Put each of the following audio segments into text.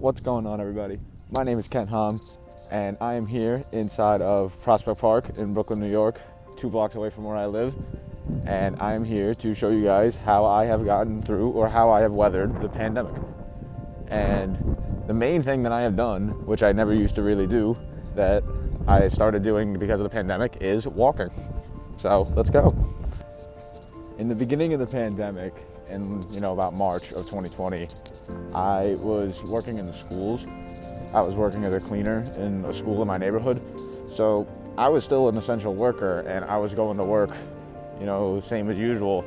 What's going on, everybody? My name is Kent Hom, and I am here inside of Prospect Park in Brooklyn, New York, 2 blocks away from where I live. And I am here to show you guys how I have gotten through, or how I have weathered the pandemic. And the main thing that I have done, which I never used to really do, that I started doing because of the pandemic, is walking. So let's go. In the beginning of the pandemic, in about March of 2020, I was working in the schools. I was working as a cleaner in a school in my neighborhood. So I was still an essential worker, and I was going to work, same as usual.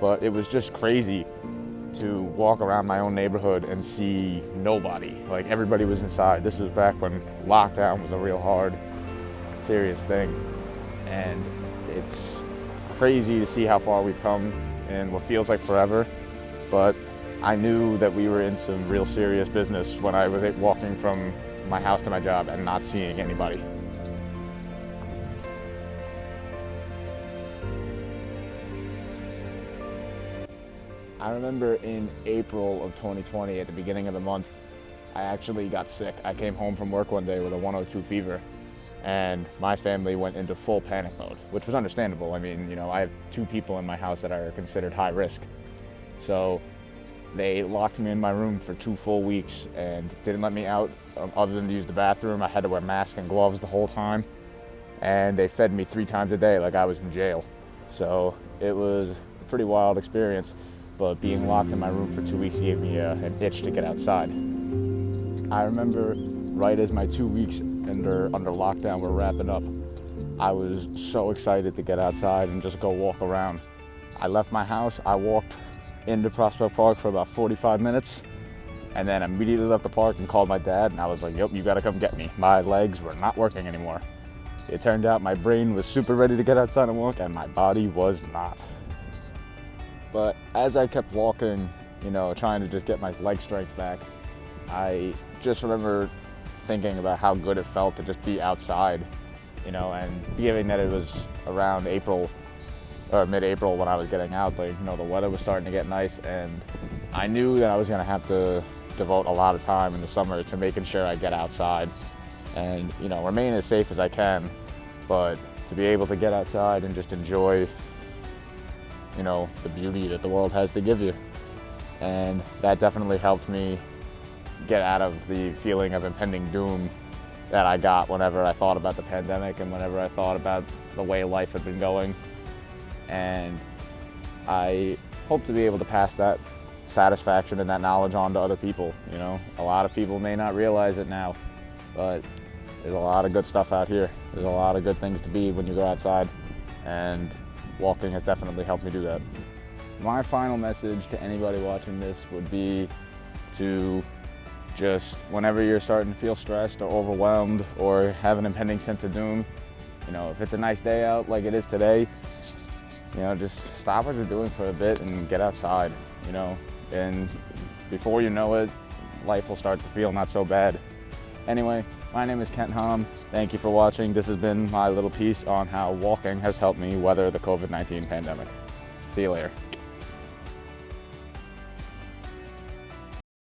But it was just crazy to walk around my own neighborhood and see nobody. Like, everybody was inside. This was back when lockdown was a real hard, serious thing. And it's crazy to see how far we've come in what feels like forever. But I knew that we were in some real serious business when I was walking from my house to my job and not seeing anybody. I remember in April of 2020, at the beginning of the month, I actually got sick. I came home from work one day with a 102 fever, and my family went into full panic mode, which was understandable. I mean, I have 2 people in my house that are considered high risk. So they locked me in my room for 2 full weeks and didn't let me out other than to use the bathroom. I had to wear masks and gloves the whole time. And they fed me 3 times a day like I was in jail. So it was a pretty wild experience. But being locked in my room for 2 weeks gave me an itch to get outside. I remember right as my 2 weeks under lockdown were wrapping up, I was so excited to get outside and just go walk around. I left my house, I walked into Prospect Park for about 45 minutes, and then immediately left the park and called my dad, and I was like, yep, you gotta come get me. My legs were not working anymore. It turned out my brain was super ready to get outside and walk, and my body was not. But as I kept walking, trying to just get my leg strength back, I just remember thinking about how good it felt to just be outside, and given that it was around April or mid-April when I was getting out, the weather was starting to get nice, and I knew that I was gonna have to devote a lot of time in the summer to making sure I get outside and, remain as safe as I can, but to be able to get outside and just enjoy, the beauty that the world has to give you. And that definitely helped me get out of the feeling of impending doom that I got whenever I thought about the pandemic and whenever I thought about the way life had been going. And I hope to be able to pass that satisfaction and that knowledge on to other people. A lot of people may not realize it now, but there's a lot of good stuff out here. There's a lot of good things to be when you go outside, and walking has definitely helped me do that. My final message to anybody watching this would be to just, whenever you're starting to feel stressed or overwhelmed or have an impending sense of doom, if it's a nice day out like it is today, just stop what you're doing for a bit and get outside, and before you know it, life will start to feel not so bad. Anyway, my name is Kent Hom. Thank you for watching. This has been my little piece on how walking has helped me weather the COVID-19 pandemic. See you later.